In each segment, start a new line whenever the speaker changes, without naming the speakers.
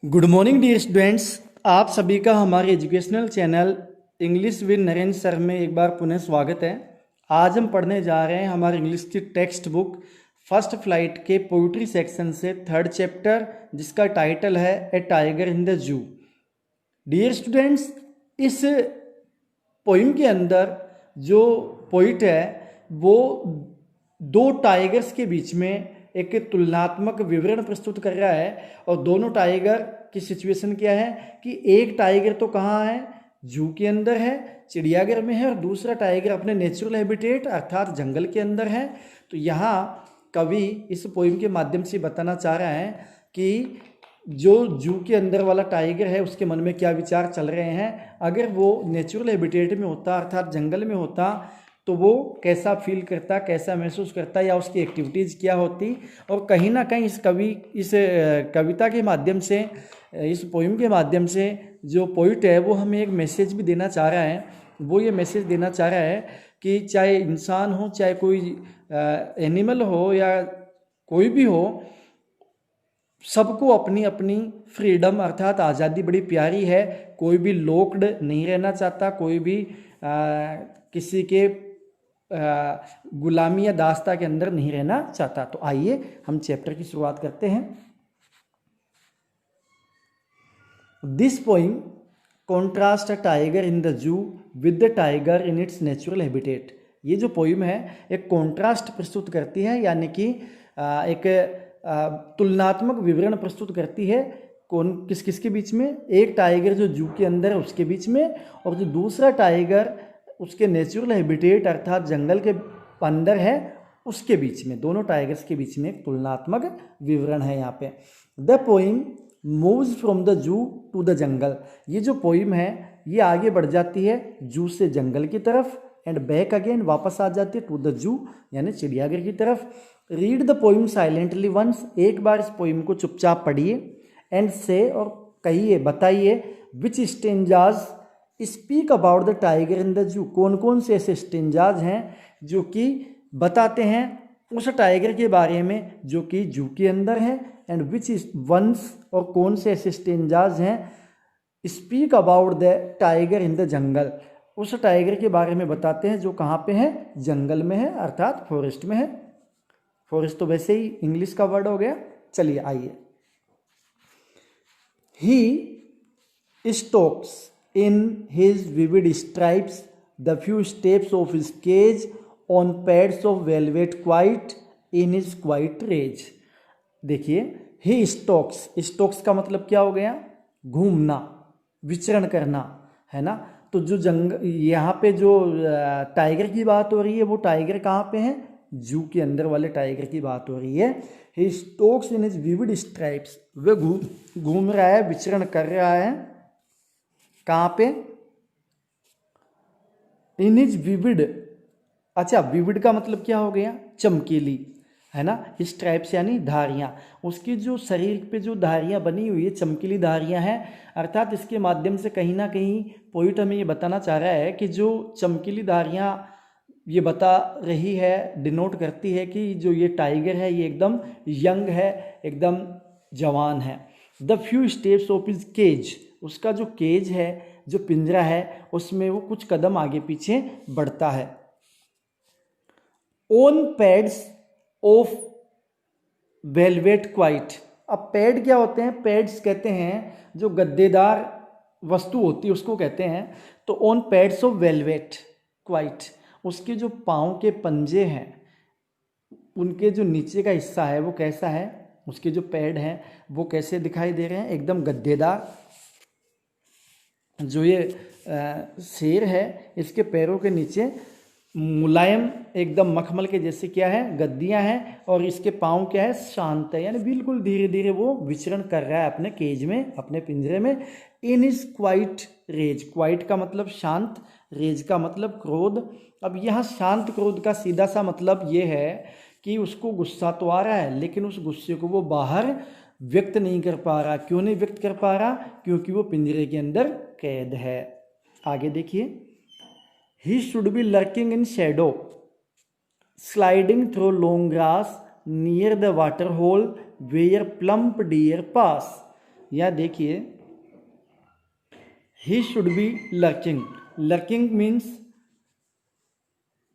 Good morning dear students. आप सभी का हमारे educational channel English with Narendra sir में एक बार पुनः स्वागत है। आज हम पढ़ने जा रहे हैं हमारे इंग्लिश की टेक्स्ट बुक फर्स्ट फ्लाइट के पोइट्री सेक्शन से थर्ड चैप्टर, जिसका टाइटल है a tiger in the zoo. Dear students, इस पोइम के अंदर जो पोइट है वो दो टाइगर्स के बीच में एक तुलनात्मक विवरण प्रस्तुत कर रहा है। और दोनों टाइगर की सिचुएशन क्या है कि एक टाइगर तो कहाँ है, जू के अंदर है, चिड़ियाघर में है, और दूसरा टाइगर अपने नेचुरल हैबिटेट अर्थात जंगल के अंदर है। तो यहाँ कवि इस पोइम के माध्यम से बताना चाह रहा है कि जो जू के अंदर वाला टाइगर है उसके मन में क्या विचार चल रहे हैं। अगर वो नेचुरल हैबिटेट में होता अर्थात जंगल में होता तो वो कैसा फील करता, कैसा महसूस करता, या उसकी एक्टिविटीज़ क्या होती। और कहीं ना कहीं इस कविता के माध्यम से, इस पोइम के माध्यम से जो पोइट है वो हमें एक मैसेज भी देना चाह रहा है। वो ये मैसेज देना चाह रहा है कि चाहे इंसान हो, चाहे कोई एनिमल हो या कोई भी हो, सबको अपनी अपनी फ्रीडम अर्थात आज़ादी बड़ी प्यारी है। कोई भी लॉक्ड नहीं रहना चाहता, कोई भी किसी के गुलामी या दास्ता के अंदर नहीं रहना चाहता। तो आइए हम चैप्टर की शुरुआत करते हैं। This poem contrast a tiger in the जू with the tiger in its natural habitat. ये जो पोइम है एक कॉन्ट्रास्ट प्रस्तुत करती है, यानी कि एक तुलनात्मक विवरण प्रस्तुत करती है। किस किस के बीच में? एक टाइगर जो जू के अंदर है उसके बीच में, और जो दूसरा टाइगर उसके नेचुरल हैबिटेट अर्थात जंगल के अंदर है उसके बीच में। दोनों टाइगर्स के बीच में एक तुलनात्मक विवरण है यहाँ पे। The poem moves from the zoo to the jungle. ये जो पोइम है ये आगे बढ़ जाती है जू से जंगल की तरफ, एंड बैक अगेन वापस आ जाती है टू द जू यानी चिड़ियाघर की तरफ। Read the poem silently once. एक बार इस पोइम को चुपचाप पढ़िए। एंड से, और कहिए, बताइए, which stanzas speak about the tiger in the zoo. कौन कौन से ऐसे स्टेंजाज हैं जो कि बताते हैं उस टाइगर के बारे में जो कि जू के अंदर है। एंड विच इज वंस, और कौन से ऐसे स्टेंजाज हैं speak about the tiger in the jungle, उस टाइगर के बारे में बताते हैं जो कहाँ पे है, जंगल में है अर्थात फॉरेस्ट में है। फॉरेस्ट तो वैसे ही इंग्लिश का वर्ड हो गया। चलिए आइए। ही stocks in his vivid stripes the few steps of his cage on pads of velvet quite in his quiet rage। देखिए, he stalks का मतलब क्या हो गया? घूमना, विचरण करना, है ना। तो जो यहाँ पे जो टाइगर की बात हो रही है वो टाइगर कहाँ पे है? जू के अंदर वाले टाइगर की बात हो रही है। he stalks in his vivid stripes, वह घूम रहा है, विचरण कर रहा है। कहाँ पे? इन इज विविड। अच्छा, विविड का मतलब क्या हो गया? चमकीली, है ना। स्ट्राइप्स यानी धारियाँ, उसकी जो शरीर पे जो धारियाँ बनी हुई है चमकीली धारियाँ हैं। अर्थात इसके माध्यम से कहीं ना कहीं पोइट हमें ये बताना चाह रहा है कि जो चमकीली धारियाँ ये बता रही है, डिनोट करती है कि जो ये टाइगर है ये एकदम यंग है, एकदम जवान है। The few steps of his cage, उसका जो केज है, जो पिंजरा है, उसमें वो कुछ कदम आगे पीछे बढ़ता है। Own pads of velvet quite. अब पैड क्या होते हैं? पैड्स कहते हैं जो गद्देदार वस्तु होती है उसको कहते हैं। तो on pads of velvet quite, उसके जो पाँव के पंजे हैं उनके जो नीचे का हिस्सा है वो कैसा है? उसके जो पैड हैं वो कैसे दिखाई दे रहे हैं? एकदम गद्देदार। जो ये शेर है इसके पैरों के नीचे मुलायम एकदम मखमल के जैसे क्या है? गद्दियां हैं। और इसके पाँव क्या है? शांत है, यानी बिल्कुल धीरे धीरे वो विचरण कर रहा है अपने केज में, अपने पिंजरे में। इन इज क्वाइट रेज। क्वाइट का मतलब शांत, रेज का मतलब क्रोध। अब यहाँ शांत क्रोध का सीधा सा मतलब ये है कि उसको गुस्सा तो आ रहा है लेकिन उस गुस्से को वो बाहर व्यक्त नहीं कर पा रहा। क्यों नहीं व्यक्त कर पा रहा? क्योंकि वो पिंजरे के अंदर कैद है। आगे देखिए। He should be lurking in shadow sliding through long grass near the water hole where plump deer pass. या देखिए, he should be lurking. Lurking means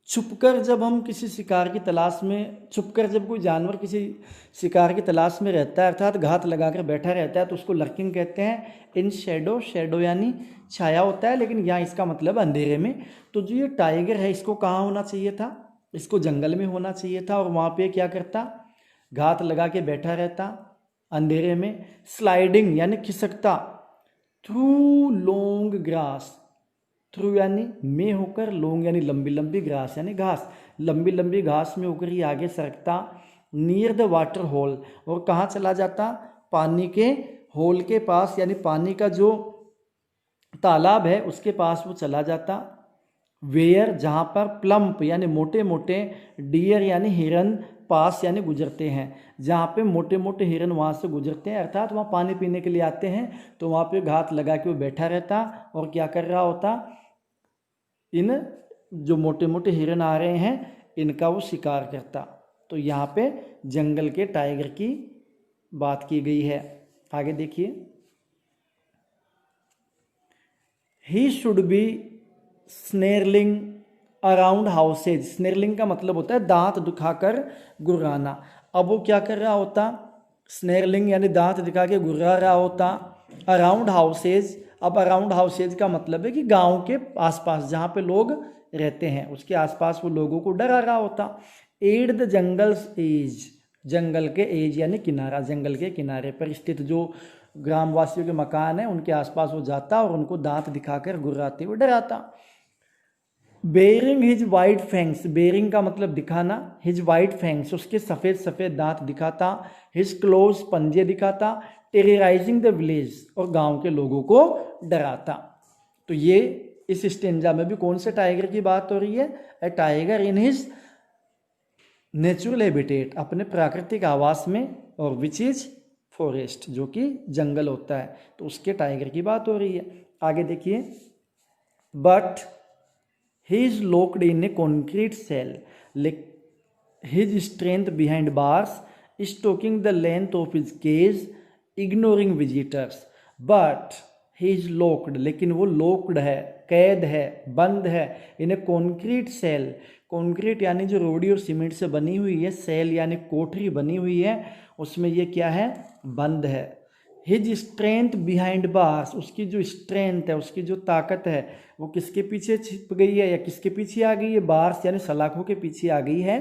छुपकर जब हम किसी शिकार की तलाश में, छुपकर जब कोई जानवर किसी शिकार की तलाश में रहता है, अर्थात घात लगाकर बैठा रहता है, तो उसको लर्किंग कहते हैं। इन शेडो, शेडो यानी छाया होता है, लेकिन यहाँ इसका मतलब अंधेरे में। तो जो ये टाइगर है, इसको कहाँ होना चाहिए था? इसको जंगल में होना चाहिए था, और वहाँ पे क्या करता? घात लगा के बैठा रहता अंधेरे में। स्लाइडिंग यानी खिसकता थ्रू लॉन्ग ग्रास, थ्रू यानी में होकर, लॉन्ग यानी लंबी लंबी, ग्रास यानी घास, लंबी लंबी घास में होकर ये आगे सरकता। नियर द वाटर होल, और कहाँ चला जाता? पानी के होल के पास, यानी पानी का जो तालाब है उसके पास वो चला जाता। वेयर, जहाँ पर प्लम्प यानी मोटे मोटे, डियर यानी हिरन, पास यानी गुजरते हैं, जहाँ पे मोटे मोटे हिरन वहाँ से गुजरते हैं, अर्थात वहाँ पानी पीने के लिए आते हैं, तो वहाँ पे घात लगा के वो बैठा रहता और क्या कर रहा होता? इन जो मोटे मोटे हिरन आ रहे हैं इनका वो शिकार करता। तो यहाँ पे जंगल के टाइगर की बात की गई है। आगे देखिए, he should be snarling around houses. Snarling का मतलब होता है दांत दिखाकर गुर्राना। अब वो क्या कर रहा होता? स्नेरलिंग यानी दांत दिखा के गुर्रा रहा होता अराउंड हाउसेज। अब अराउंड हाउसेज का मतलब है कि गांव के आसपास जहाँ पे लोग रहते हैं उसके आसपास वो लोगों को डरा रहा होता। एड द जंगल्स एज, जंगल के एज यानी किनारा, जंगल के किनारे पर स्थित जो ग्रामवासियों के मकान है उनके आसपास वो जाता और उनको दांत दिखाकर गुर्राते हुए डराता। Baring his white fangs, baring का मतलब दिखाना, हिज वाइट फैंग्स उसके सफ़ेद सफ़ेद दांत दिखाता, हिज क्लोज पंजे दिखाता, टेरराइजिंग द विलेज और गांव के लोगों को डराता। तो ये इस स्टेंजा में भी कौन से टाइगर की बात हो रही है? A tiger in his natural habitat, अपने प्राकृतिक आवास में, और विच इज फॉरेस्ट जो कि जंगल होता है, तो उसके टाइगर की बात हो रही है। आगे देखिए, but he is locked in a concrete cell, his strength behind bars, stoking the length of his cage, ignoring visitors. But he is locked, लेकिन वो locked है, कैद है, बंद है, in a concrete cell। Concrete यानी जो रोड़ी और सीमेंट से बनी हुई है, सेल यानी कोठरी बनी हुई है, उसमें ये क्या है? बंद है। हिज स्ट्रेंथ बिहाइंड बार्स, उसकी जो स्ट्रेंथ है, उसकी जो ताकत है, वो किसके पीछे छिप गई है या किसके पीछे आ गई है? बार्स यानी सलाखों के पीछे आ गई है।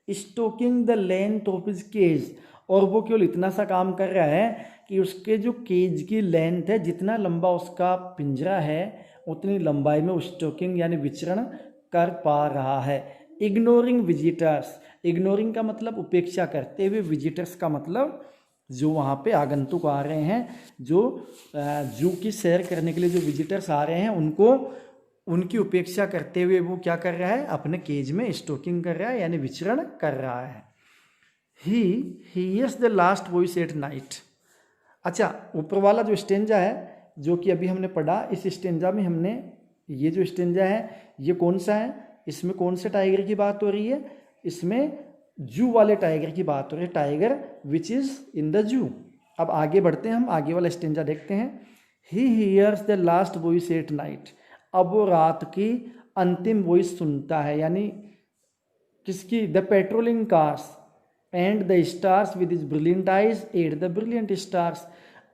Stalking the length of his cage, और वो केवल इतना सा काम कर रहा है कि उसके जो केज की लेंथ है, जितना लंबा उसका पिंजरा है उतनी लंबाई में स्टोकिंग यानी विचरण कर पा रहा है। इग्नोरिंग विजिटर्स, इग्नोरिंग का मतलब उपेक्षा करते हुए, विजिटर्स का मतलब जो वहाँ पे आगंतुक आ रहे हैं, जो जू की सैर करने के लिए जो विजिटर्स आ रहे हैं उनको, उनकी उपेक्षा करते हुए वो क्या कर रहा है? अपने केज में स्टोकिंग कर रहा है यानी विचरण कर रहा है। He hears the last voice at night. अच्छा, ऊपर वाला जो स्टेंजा है जो कि अभी हमने पढ़ा, इस स्टेंजा में हमने ये जो स्टेंजा है ये कौन सा है? इसमें कौन से टाइगर की बात हो रही है? इसमें जू वाले टाइगर की बात हो रही है, tiger which is in the जू। अब आगे बढ़ते हैं, हम आगे वाला स्टेंजा देखते हैं। He hears the last voice at night, अब वो रात की अंतिम वॉइस सुनता है, यानी किसकी? The patrolling cars and the stars with his brilliant eyes at the brilliant stars.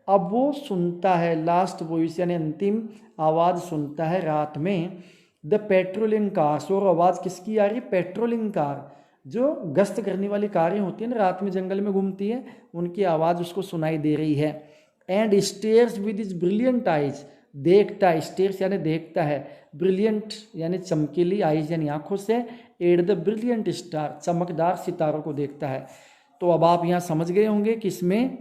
अब वो सुनता है लास्ट वॉइस यानी अंतिम आवाज़ सुनता है रात में। द पेट्रोलिंग कार्स, और आवाज़ किसकी आ रही? पेट्रोलिंग कार, जो गश्त करने वाली कारें होती हैं ना, रात में जंगल में घूमती हैं, उनकी आवाज़ उसको सुनाई दे रही है। And stairs with his brilliant eyes, देखता है, स्टेयर्स यानी देखता है, ब्रिलियंट यानी चमकीली, आइज यानी आंखों से, एट द ब्रिलियंट स्टार, चमकदार सितारों को देखता है। तो अब आप यहाँ समझ गए होंगे कि इसमें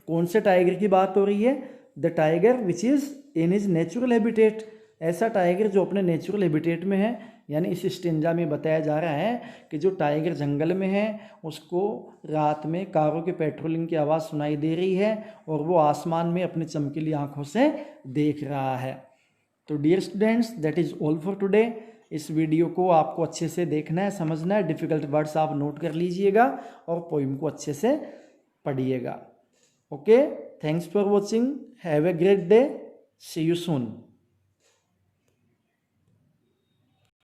कौन से टाइगर की बात हो रही है? The tiger which is in his natural habitat, ऐसा टाइगर जो अपने नेचुरल हैबिटेट में है। यानी इस स्टेंजा में बताया जा रहा है कि जो टाइगर जंगल में है उसको रात में कारों के पेट्रोलिंग की आवाज़ सुनाई दे रही है और वो आसमान में अपनी चमकीली आंखों से देख रहा है। तो dear students, that is all for today. इस वीडियो को आपको अच्छे से देखना है, समझना है, डिफ़िकल्ट वर्ड्स आप नोट कर लीजिएगा और पोइम को अच्छे से पढ़िएगा। Okay. Thanks for watching, have a great day, see you soon.